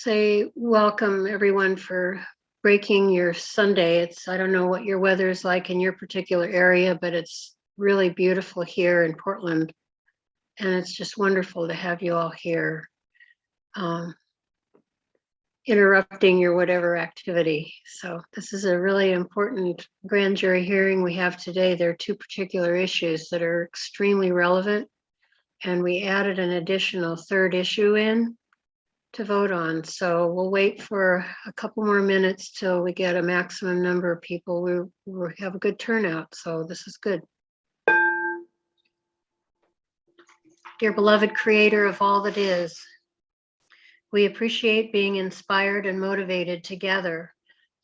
say welcome everyone for breaking your Sunday. I don't know what your weather is like in your particular area, but it's really beautiful here in Portland. And it's just wonderful to have you all here, interrupting your whatever activity. So this is a really important grand jury hearing we have today. There are two particular issues that are extremely relevant, and we added an additional third issue in to vote on. So we'll wait for a couple more minutes till we get a maximum number of people. We have a good turnout, so this is good. Dear beloved creator of all that is, we appreciate being inspired and motivated together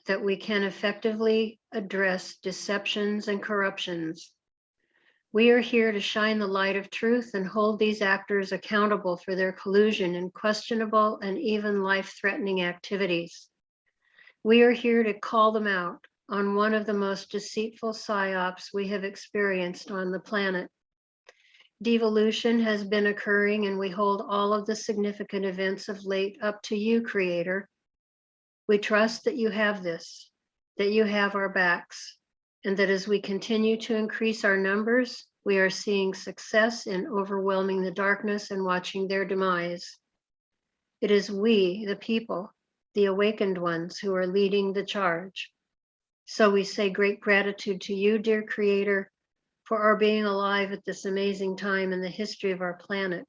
that we can effectively address deceptions and corruptions. We are here to shine the light of truth and hold these actors accountable for their collusion in questionable and even life-threatening activities. We are here to call them out on one of the most deceitful psyops we have experienced on the planet. Devolution has been occurring, and we hold all of the significant events of late up to you, Creator. We trust that you have this, that you have our backs, and that as we continue to increase our numbers, we are seeing success in overwhelming the darkness and watching their demise. It is we, the people, the awakened ones, who are leading the charge. So we say great gratitude to you, dear Creator, for our being alive at this amazing time in the history of our planet,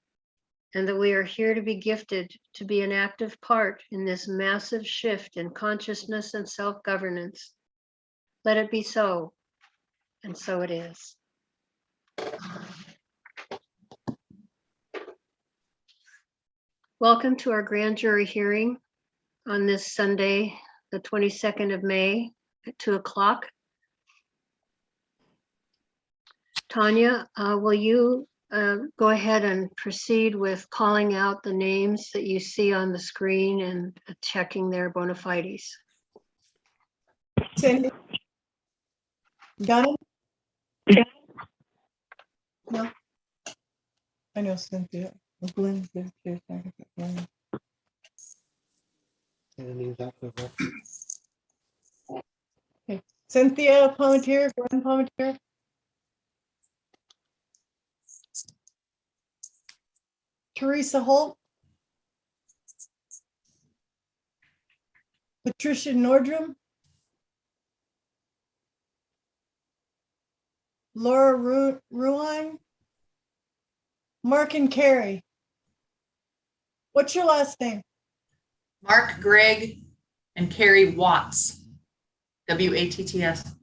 and that we are here to be gifted to be an active part in this massive shift in consciousness and self-governance. Let it be so, and so it is. Welcome to our grand jury hearing on this Sunday, the 22nd of May at 2 o'clock. Tanya, will you go ahead and proceed with calling out the names that you see on the screen and checking their bona fides? Cindy? Got it? No. I know Cynthia. Glenn's there too. So I can put Glenn. Okay. Cynthia Palmetier, Glenn Palmetier. Teresa Holt. Patricia Nordrum. Laura Ruine. Mark and Carrie. What's your last name? Mark Gregg and Carrie Watts, W-A-T-T-S.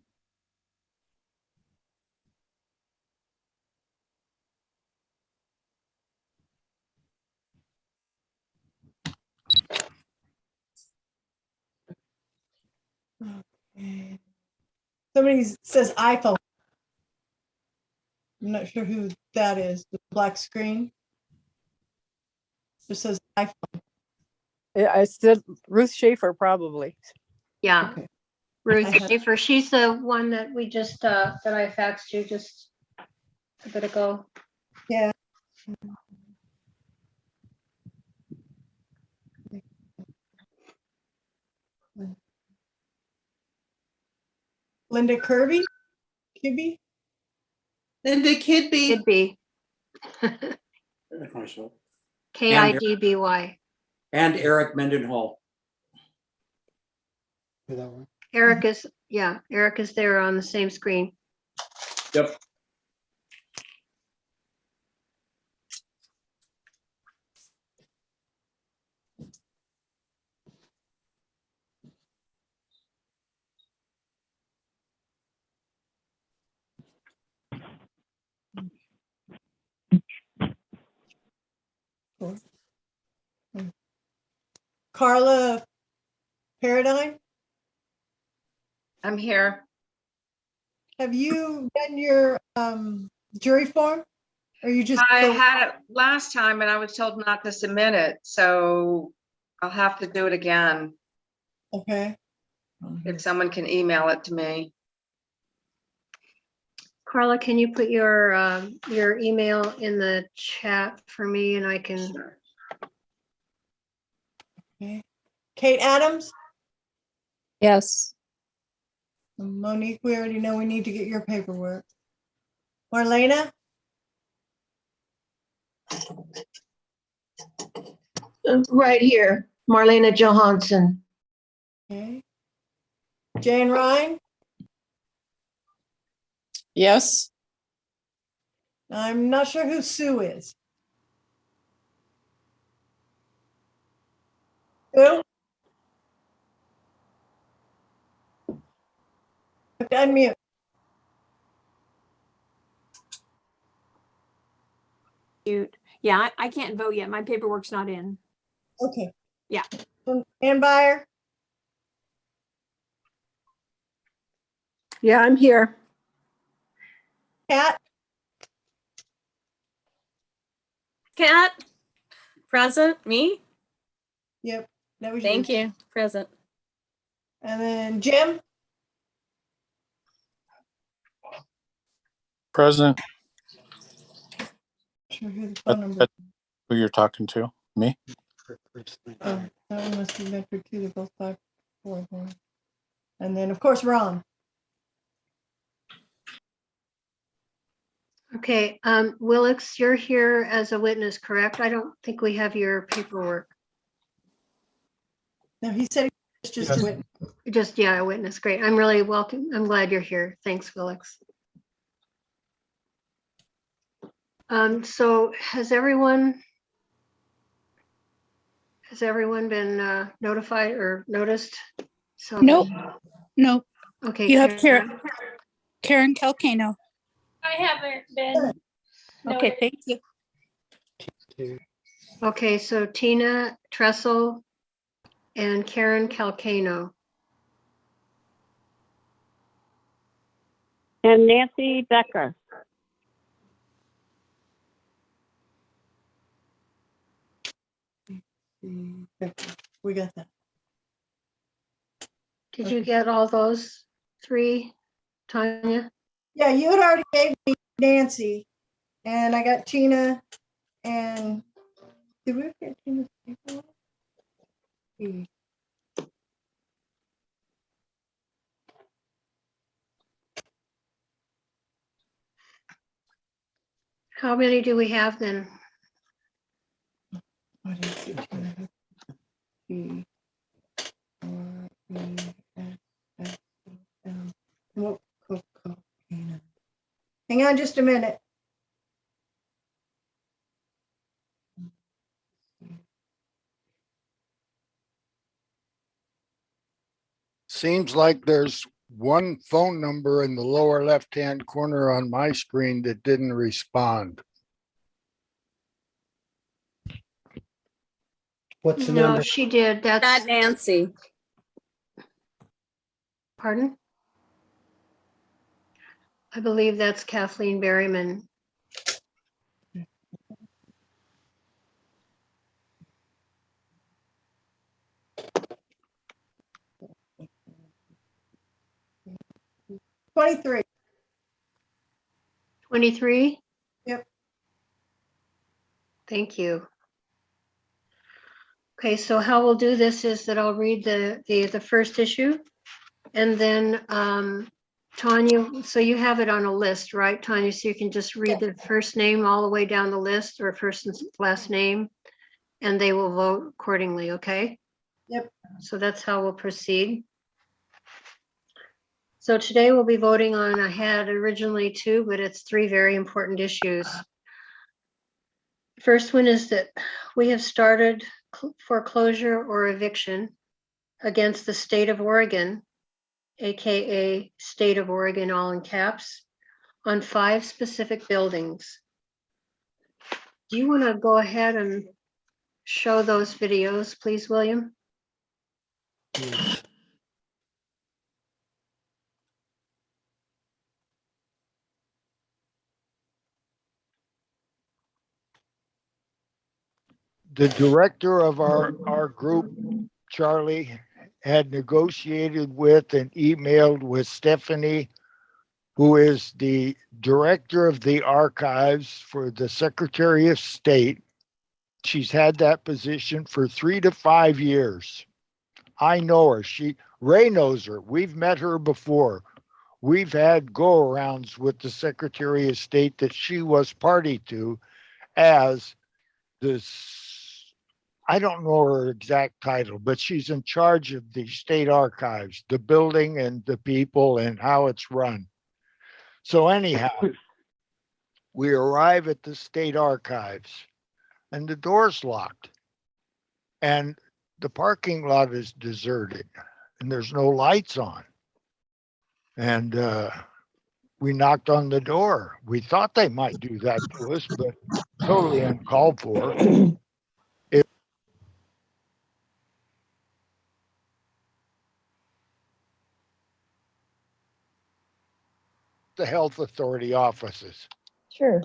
Okay. Somebody says iPhone. I'm not sure who that is. The black screen. It says iPhone. I said Ruth Schaefer, probably. Yeah, Okay. Ruth Schaefer, she's the one that we just, that I faxed you just a bit ago. Yeah. Linda Kirby? Kibby? Linda Kidby. Could be. Myself. Kidby. And Eric Mendenhall. Eric is, yeah, Eric is there on the same screen. Yep. Carla Paradigm? I'm here. Have you done your jury form? Or you just I had it last time and I was told not to submit it, so I'll have to do it again. okay? If someone can email it to me. Carla, can you put your email in the chat for me and I can? Okay. Kate Adams, Yes. Monique, we already know we need to get your paperwork. Marlena, Right here, Marlena Johansson. okay. Jane Ryan, Yes. I'm not sure who Sue is. Who? Unmute. Yeah, I can't vote yet. My paperwork's not in. Okay. Yeah. Ann Byer, Yeah, I'm here. Kat, Cat, present, me? yep, that was Thank you, present. And then Jim, Present. sure who the phone number. That's who you're talking to? Me? Oh, that one must be Medford too. They're both 541. And then, of course, Ron. Okay, Willix, you're here as a witness, correct? I don't think we have your paperwork. No, he said it's just Yes. a witness. Just, yeah, a witness. Great. I'm really welcome. I'm glad you're here. Thanks, Willix. So has everyone been notified or noticed? So Nope. Nope. Okay. You have Karen. Karen Calcano. I haven't been. Okay, thank you. Okay, so Tina Tressel and Karen Calcano. And Nancy Becker. We got that. Did you get all those three, Tanya? Yeah, you had already gave me Nancy, and I got Tina, and did we get Tina's paperwork? How many do we have then? What is it? T, R, E, S, S, M. Whoa, Tina. Hang on just a minute. Seems like there's one phone number in the lower left-hand corner on my screen that didn't respond. What's the No, number? she did. Not That's, Nancy. pardon? I believe that's Kathleen Berryman. $23. 23? Yep. Thank you. Okay, so how we'll do this is that I'll read the first issue, and then Tanya, so you have it on a list, right, Tanya? So you can just read the first name all the way down the list, or person's last name, and they will vote accordingly, okay? Yep. So that's how we'll proceed. So today we'll be voting on, I had originally two, but it's three very important issues. First one is that we have started foreclosure or eviction against the state of Oregon, AKA State of Oregon, all in caps, on 5 specific buildings. Do you want to go ahead and show those videos, please, William? The director of our group, Charlie, had negotiated with and emailed with Stephanie, who is the director of the archives for the Secretary of State. She's had that position for 3 to 5 years. I know her. Ray knows her. We've met her before. We've had go-arounds with the Secretary of State that she was party to as this, I don't know her exact title, but she's in charge of the state archives, the building and the people and how it's run. So anyhow, we arrive at the state archives and the door's locked and the parking lot is deserted and there's no lights on. And we knocked on the door. We thought they might do that to us, but totally uncalled for. The health authority offices. Sure.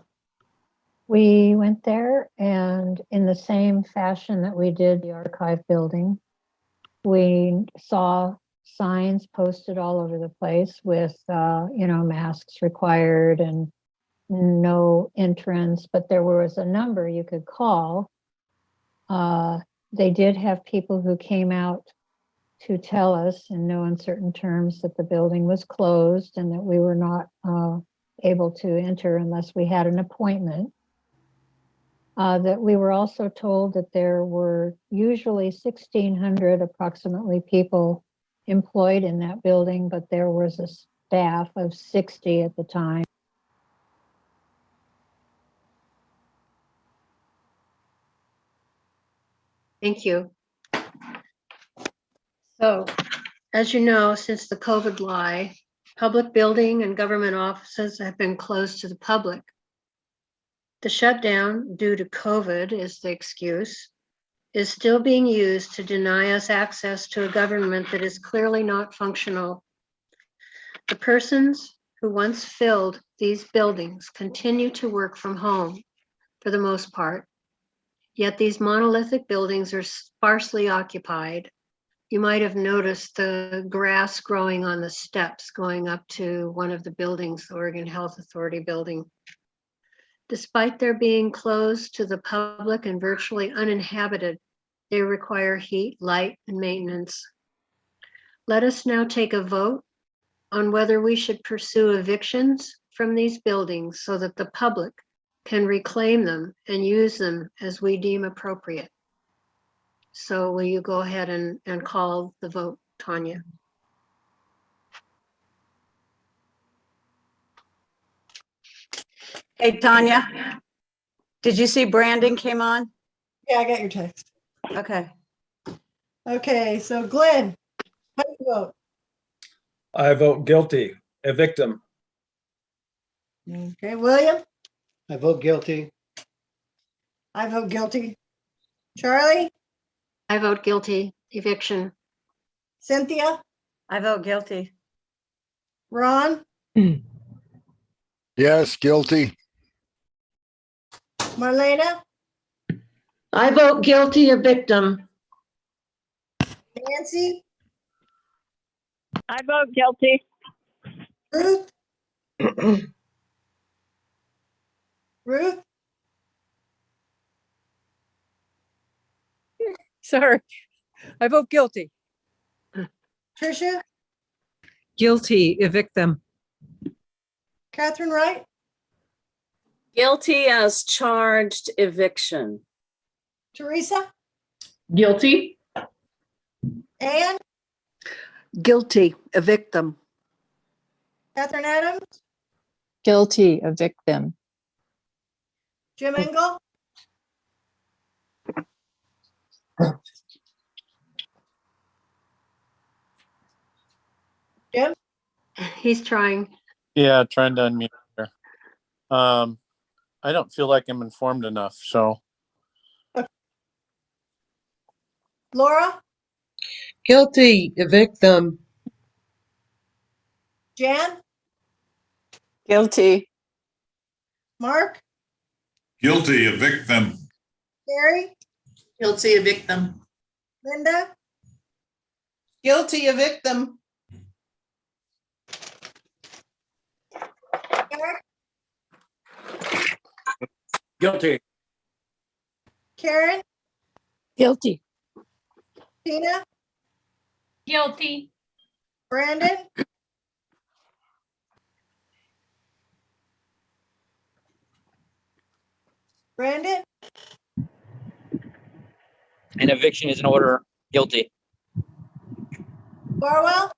We went there, and in the same fashion that we did the archive building, we saw signs posted all over the place with, masks required and no entrance, but there was a number you could call. They did have people who came out to tell us in no uncertain terms that the building was closed and that we were not able to enter unless we had an appointment. That we were also told that there were usually 1,600 approximately people employed in that building, but there was a staff of 60 at the time. Thank you. So, as you know, since the COVID lie, public building and government offices have been closed to the public. The shutdown due to COVID is the excuse, is still being used to deny us access to a government that is clearly not functional. The persons who once filled these buildings continue to work from home for the most part, yet these monolithic buildings are sparsely occupied. You might have noticed the grass growing on the steps going up to one of the buildings, the Oregon Health Authority building. Despite their being closed to the public and virtually uninhabited, they require heat, light, and maintenance. Let us now take a vote on whether we should pursue evictions from these buildings so that the public can reclaim them and use them as we deem appropriate. So will you go ahead and call the vote, Tanya? Hey, Tanya, did you see Brandon came on? Yeah, I got your text. Okay. Okay, so Glenn, how do you vote? I vote guilty, a victim. Okay, William, I vote guilty. I vote guilty. Charlie, I vote guilty, eviction. Cynthia, I vote guilty. Ron, Yes, guilty. Marlena, I vote guilty, a victim. Nancy, I vote guilty. Ruth, Ruth, Sorry. I vote guilty. Tricia, Guilty, evict them. Catherine Wright, Guilty as charged, eviction. Teresa, Guilty. Anne, Guilty, evict them. Catherine Adams, Guilty, evict them. Jim Engel, Jim, He's trying. Yeah, trying to unmute her. I don't feel like I'm informed enough, so Laura, Guilty. Evict them. Jan, Guilty. Mark, Guilty, evict them. Gary, Guilty. Evict them. Linda, Guilty. Evict them. Eric, Guilty. Karen, Guilty. Tina, Guilty. Brandon? Brandon? An eviction is an order. Guilty. Barwell?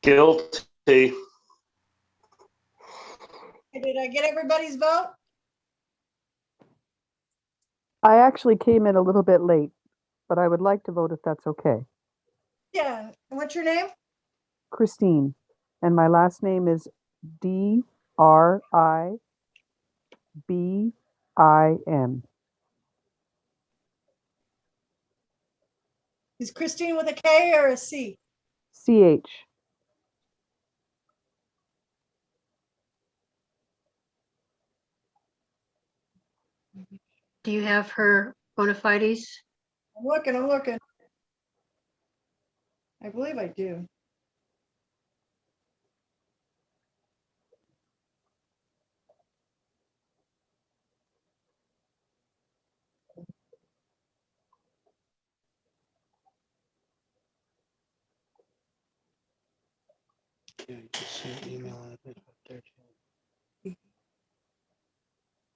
Guilty. Did I get everybody's vote? I actually came in a little bit late, but I would like to vote if that's okay. Yeah. And what's your name? Christine, and my last name is D-R-I-B-I-N. Is Christine with a K or a C? C-H. Do you have her bona fides? I'm looking. I believe I do.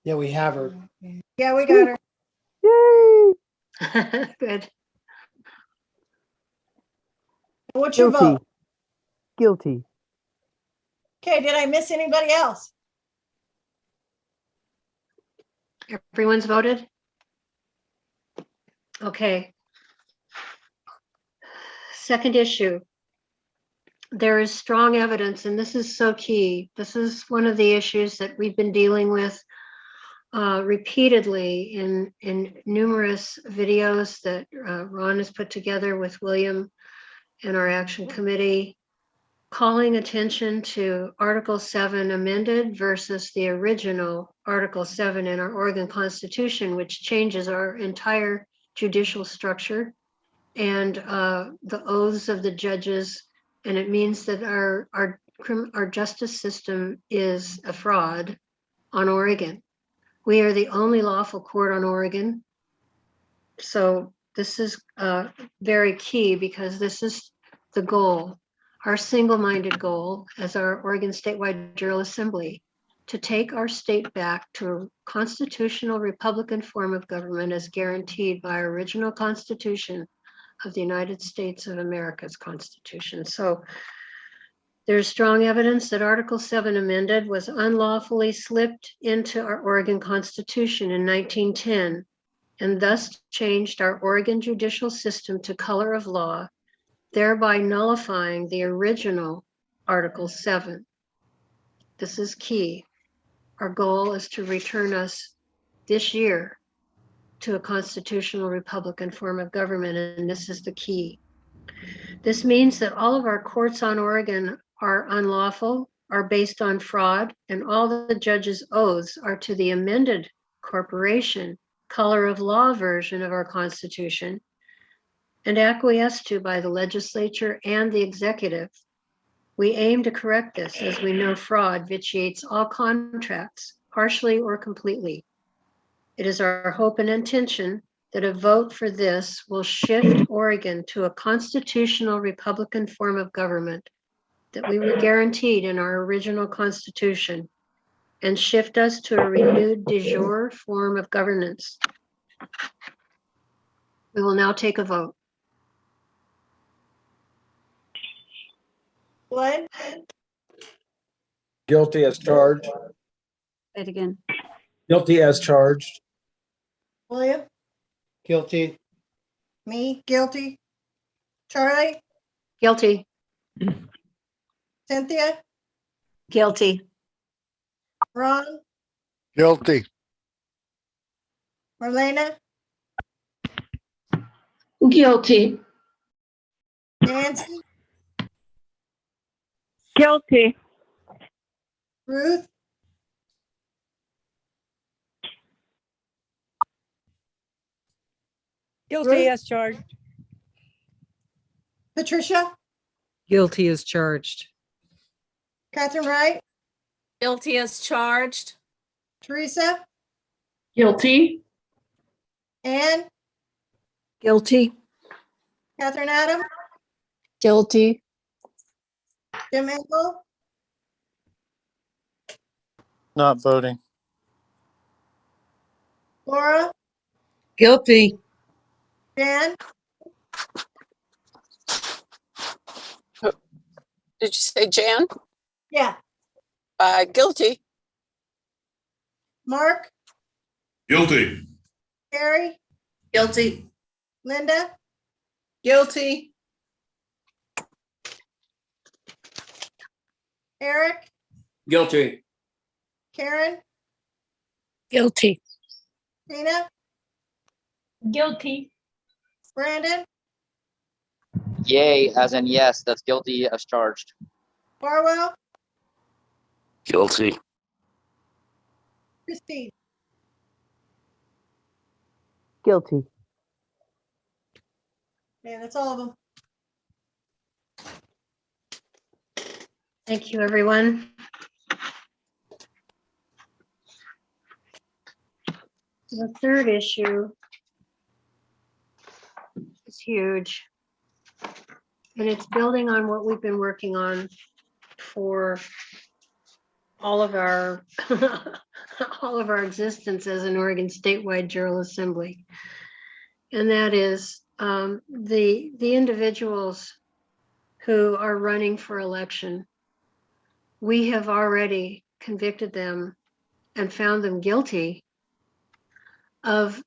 Yeah, we have her. Yeah, we got her. Yay! Good. What's your Guilty. vote? Guilty. Okay, did I miss anybody else? Everyone's voted? Okay. Second issue. There is strong evidence, and this is so key. This is one of the issues that we've been dealing with repeatedly in numerous videos that Ron has put together with William and our action committee, calling attention to Article 7 amended versus the original Article 7 in our Oregon Constitution, which changes our entire judicial structure and the oaths of the judges. And it means that our justice system is a fraud on Oregon. We are the only lawful court on Oregon. So this is very key because this is the goal, our single-minded goal as our Oregon Statewide Jural Assembly, to take our state back to a constitutional Republican form of government as guaranteed by our original Constitution of the United States of America's Constitution. So there's strong evidence that Article 7 amended was unlawfully slipped into our Oregon Constitution in 1910 and thus changed our Oregon judicial system to color of law, thereby nullifying the original Article 7. This is key. Our goal is to return us this year to a constitutional Republican form of government, and this is the key. This means that all of our courts on Oregon are unlawful, are based on fraud, and all the judges' oaths are to the amended corporation, color of law version of our Constitution, and acquiesced to by the legislature and the executive. We aim to correct this as we know fraud vitiates all contracts, partially or completely. It is our hope and intention that a vote for this will shift Oregon to a constitutional Republican form of government that we were guaranteed in our original Constitution and shift us to a renewed de jure form of governance. We will now take a vote. Glenn? Guilty as charged. Say it again. Guilty as charged. William? Guilty. Me? Guilty? Charlie? Guilty. Cynthia? Guilty. Ron? Guilty. Marlena? Guilty. Nancy? Guilty. Ruth? Guilty Ruth? as charged. Patricia? Guilty as charged. Catherine Wright? Guilty as charged. Teresa? Guilty. Ann? Guilty. Catherine Adam, Guilty. Jim Engel, Not voting. Laura, Guilty. Jan, Did you say Jan? yeah, Guilty. Mark, Guilty. Carrie, Guilty. Linda, Guilty. Eric, Guilty. Karen, Guilty. Tina, Guilty. Brandon, Yay, as in yes, that's guilty as charged. Barwell, Guilty. Christine. Guilty. Yeah, that's all of them. Thank you, everyone. The third issue is huge. And it's building on what we've been working on for all of our all of our existence as an Oregon statewide Jural Assembly. And that is the individuals who are running for election. We have already convicted them and found them guilty of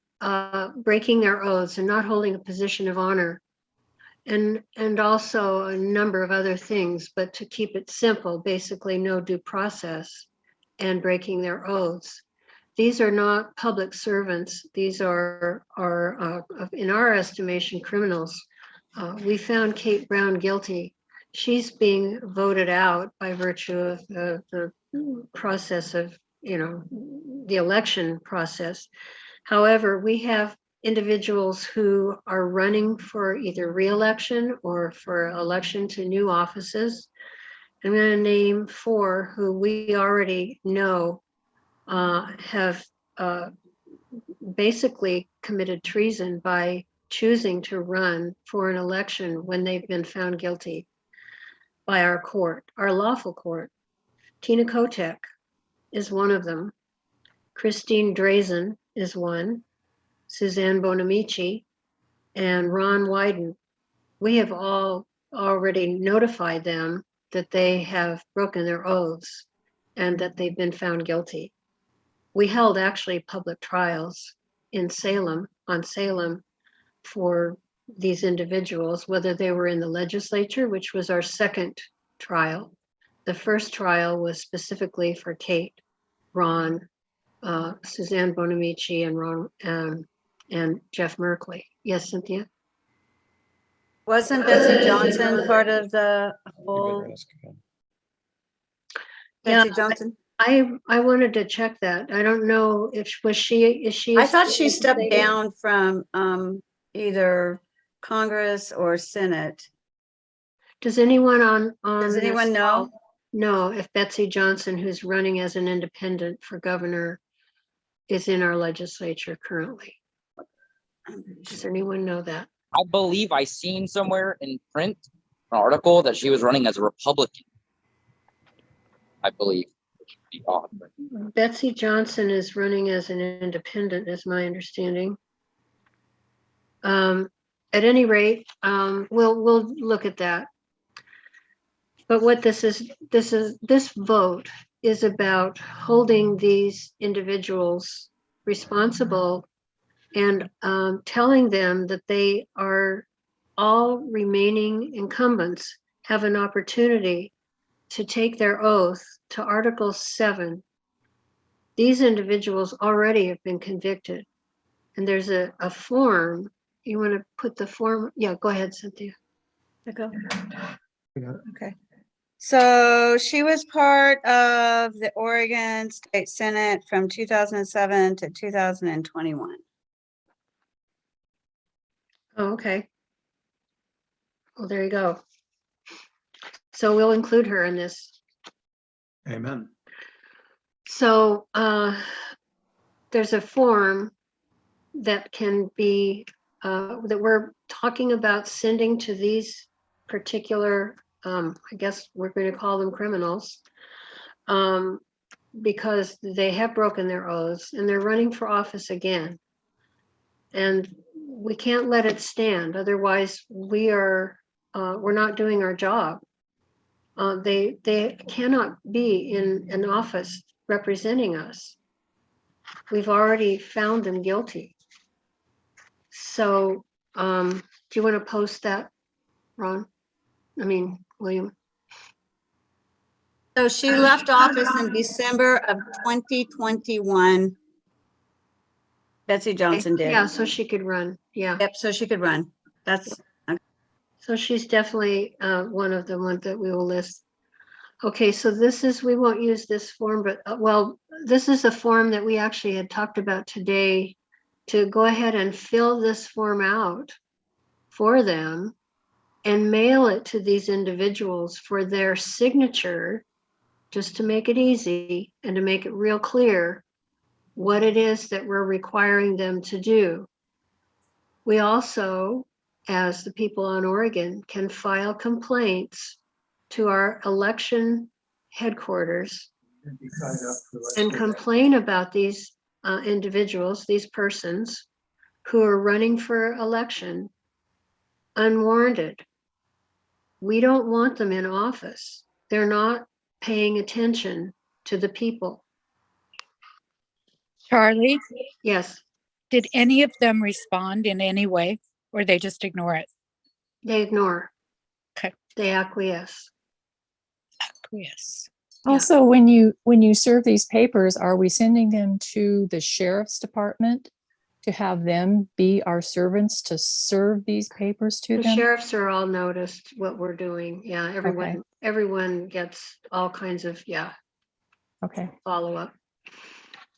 breaking their oaths and not holding a position of honor, and also a number of other things. But to keep it simple, basically no due process and breaking their oaths. These are not public servants. These are in our estimation, criminals. We found Kate Brown guilty. She's being voted out by virtue of the process of, the election process. However, we have individuals who are running for either re-election or for election to new offices. I'm going to name 4 who we already know have basically committed treason by choosing to run for an election when they've been found guilty by our court, our lawful court. Tina Kotek is one of them. Christine Drazen is one. Suzanne Bonamici and Ron Wyden. We have all already notified them that they have broken their oaths and that they've been found guilty. We held actually public trials in Salem, for these individuals, whether they were in the legislature, which was our second trial. The first trial was specifically for Kate, Ron, Suzanne Bonamici, and Ron and Jeff Merkley. Yes, Cynthia? Wasn't Betsy Johnson part of the whole? Yeah, Betsy Johnson? I wanted to check that. I don't know if is she? I thought she stepped down from either Congress or Senate. Does anyone on Does this anyone call know? know if Betsy Johnson, who's running as an independent for governor, is in our legislature currently? Does anyone know that? I believe I seen somewhere in print an article that she was running as a Republican. I believe. Be odd, but Betsy Johnson is running as an independent, is my understanding. At any rate, we'll look at that. But what this vote is about holding these individuals responsible and telling them that they are all remaining incumbents have an opportunity to take their oath to Article 7. These individuals already have been convicted. And there's a form. You want to put the form? Yeah, go ahead, Cynthia. Go. Okay. So she was part of the Oregon State Senate from 2007 to 2021. Oh, okay. Well, there you go. So we'll include her in this. Amen. So there's a form that can be that we're talking about sending to these particular, I guess we're going to call them criminals, because they have broken their oaths and they're running for office again. And we can't let it stand. Otherwise, we're not doing our job. They cannot be in an office representing us. We've already found them guilty. So, do you want to post that, Ron? I mean, William? So she left office in December of 2021. Betsy Johnson did. Yeah, so she could run. Yeah. Yep, so she could run. That's, So she's definitely one of the ones that we will list. Okay, so this is, we won't use this form, but well, this is a form that we actually had talked about today, to go ahead and fill this form out for them and mail it to these individuals for their signature, just to make it easy and to make it real clear what it is that we're requiring them to do. We also, as the people on Oregon, can file complaints to our election headquarters and complain about these individuals, these persons who are running for election unwarranted. We don't want them in office. They're not paying attention to the people. Charlie, Yes, did any of them respond in any way, or they just ignore it? they ignore. Okay. They acquiesce. Yes. Also, when you serve these papers, are we sending them to the sheriff's department to have them be our servants to serve these papers to The them? sheriffs are all noticed what we're doing. Yeah, everyone gets all kinds of, Okay. follow up.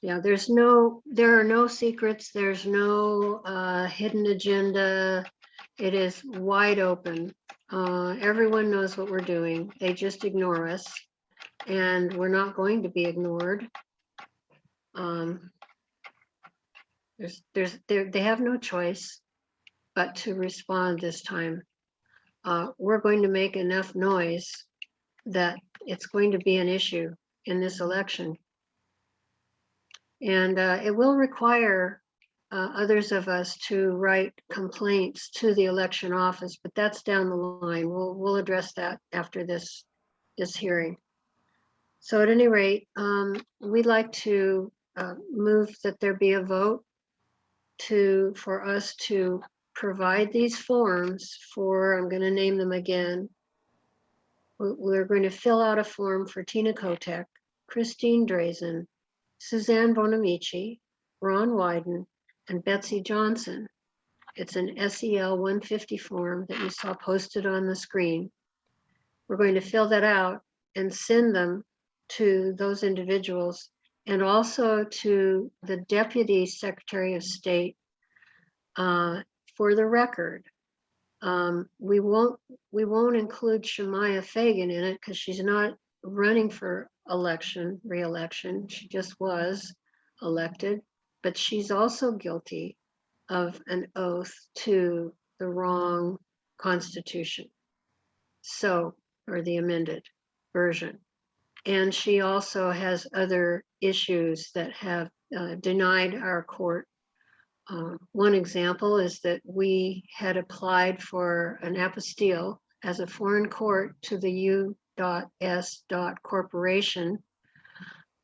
Yeah, there are no secrets. There's no hidden agenda. It is wide open. Everyone knows what we're doing. They just ignore us, and we're not going to be ignored. They have no choice but to respond this time. We're going to make enough noise that it's going to be an issue in this election. And it will require others of us to write complaints to the election office, but that's down the line. We'll address that after this hearing. So at any rate, we'd like to move that there be a vote for us to provide these forms for, I'm going to name them again. We're going to fill out a form for Tina Kotek, Christine Drazen, Suzanne Bonamici, Ron Wyden, and Betsy Johnson. It's an SEL 150 form that you saw posted on the screen. We're going to fill that out and send them to those individuals, and also to the Deputy Secretary of State for the record. We won't include Shemaya Fagan in it because she's not running for re-election. She just was elected, but she's also guilty of an oath to the wrong constitution. So, or the amended version. And she also has other issues that have denied our court. One example is that we had applied for an apostille as a foreign court to the U.S. Corporation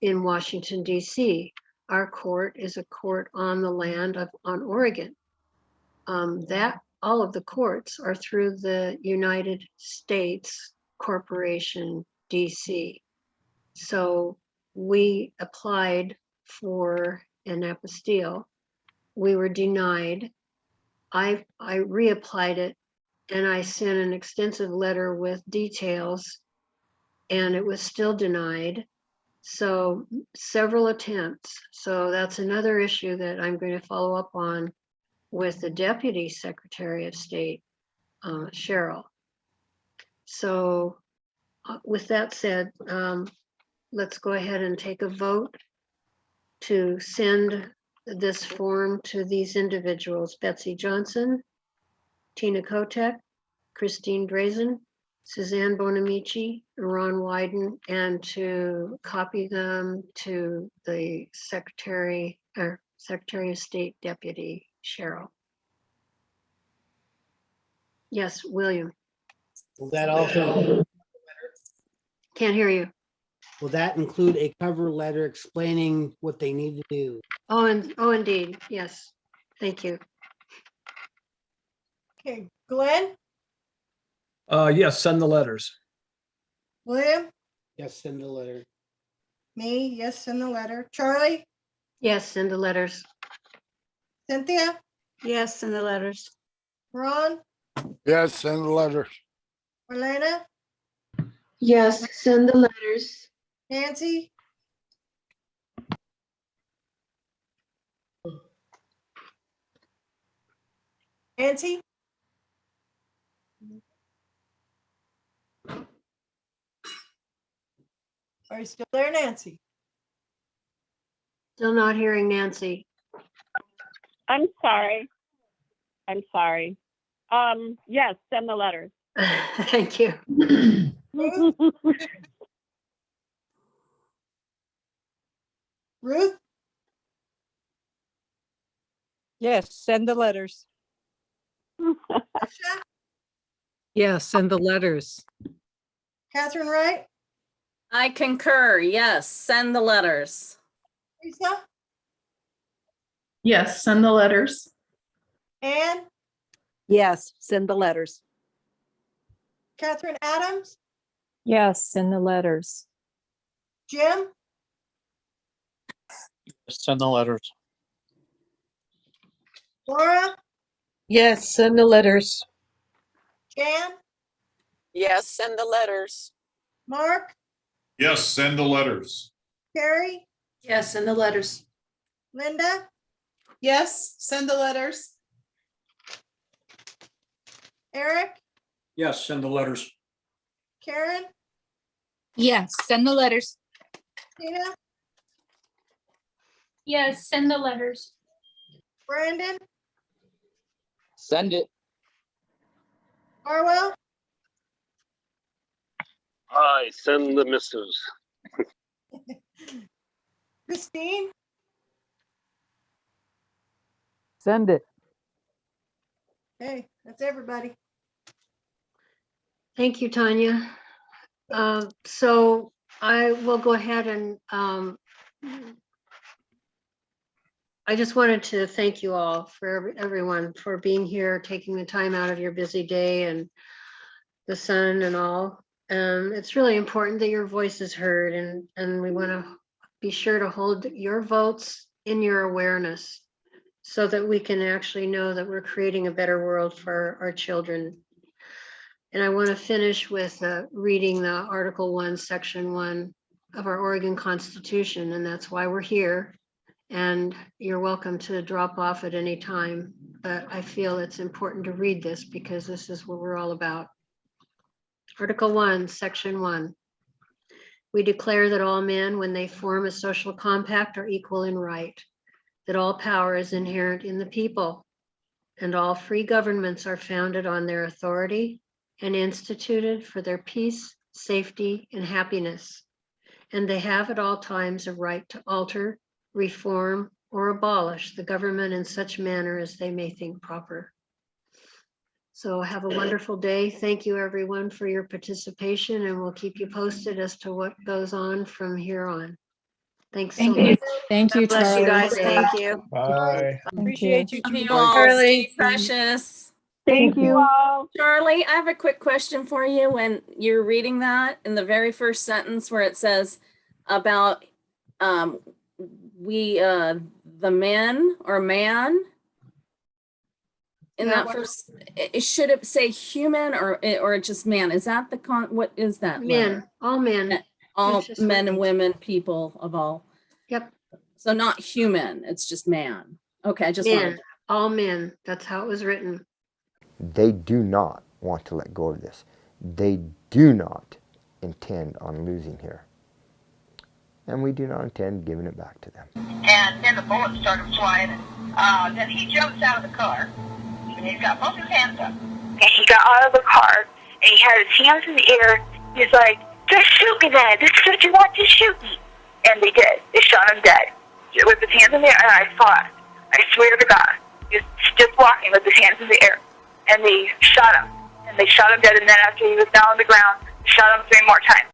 in Washington, D.C. Our court is a court on the land on Oregon. All of the courts are through the United States Corporation, D.C. So we applied for an apostille. We were denied. I reapplied it, and I sent an extensive letter with details, and it was still denied. So several attempts. So that's another issue that I'm going to follow up on with the Deputy Secretary of State, Cheryl. So with that said, let's go ahead and take a vote to send this form to these individuals: Betsy Johnson, Tina Kotek, Christine Drazen, Suzanne Bonamici, Ron Wyden, and to copy them to the Secretary of State Deputy Cheryl. Yes, William. Will that also, Can't hear you. will that include a cover letter explaining what they need to do? Oh, and oh, indeed. Yes. Thank you. Okay, Glenn, Yes, send the letters. William, Yes, send the letter. me, yes, send the letter. Charlie, Yes, send the letters. Cynthia, Yes, send the letters. Ron, Yes, send the letters. Marlena, Yes, send the letters. Nancy, Nancy. Are you still there, Nancy? Still not hearing Nancy. I'm sorry. I'm sorry. Yes, send the letters. Thank you. Ruth, Yes, send the letters. Tasha, Yes, send the letters. Catherine Wright, I concur. Yes, send the letters. Lisa, Yes, send the letters. Anne, Yes, send the letters. Catherine Adams, Yes, send the letters. Jim, Send the letters. Laura, Yes, send the letters. Jan, Yes, send the letters. Mark, Yes, send the letters. Carrie, Yes, send the letters. Linda, Yes, send the letters. Eric, Yes, send the letters. Karen, Yes, send the letters. Tina, Yes, send the letters. Brandon, Send it. Harwell, Aye, send the missives. Christine, Send it. hey, that's everybody. Thank you, Tanya. So I will go ahead and I just wanted to thank you all for everyone for being here, taking the time out of your busy day and the sun and all. It's really important that your voice is heard, and we want to be sure to hold your votes in your awareness so that we can actually know that we're creating a better world for our children. And I want to finish with reading the Article 1, Section 1 of our Oregon Constitution, and that's why we're here. And you're welcome to drop off at any time, but I feel it's important to read this because this is what we're all about. Article 1, Section 1. We declare that all men, when they form a social compact, are equal in right, that all power is inherent in the people, and all free governments are founded on their authority and instituted for their peace, safety, and happiness. And they have at all times a right to alter, reform, or abolish the government in such manner as they may think proper. So have a wonderful day. Thank you, everyone, for your participation, and we'll keep you posted as to what goes on from here on. Thanks so much. Thank you, God bless you Charlie. guys. Thank you. Bye. Appreciate you. Love you too. all. Charlie. Stay precious. Thank you all. Charlie, I have a quick question for you. When you're reading that in the very first sentence where it says about the men or man, in Yeah, that first, should it say human or just man? Is that what is that? Men, all men. All It's just men and women. women, people of all. Yep, So not human, it's just man. Okay, I just men, wanted. all men. That's how it was written. They do not want to let go of this. They do not intend on losing here. and we do not intend giving it back to them. And then the bullets started flying. And then he jumps out of the car, and he's got both his hands up. And he got out of the car, and he had his hands in the air. He's like, "Just shoot me, then. This is what you want, just shoot me." And they did. They shot him dead with his hands in the air. And I saw it. I swear to God, he was just walking with his hands in the air, and they shot him. And they shot him dead. And then after he was down on the ground, they shot him 3 more times.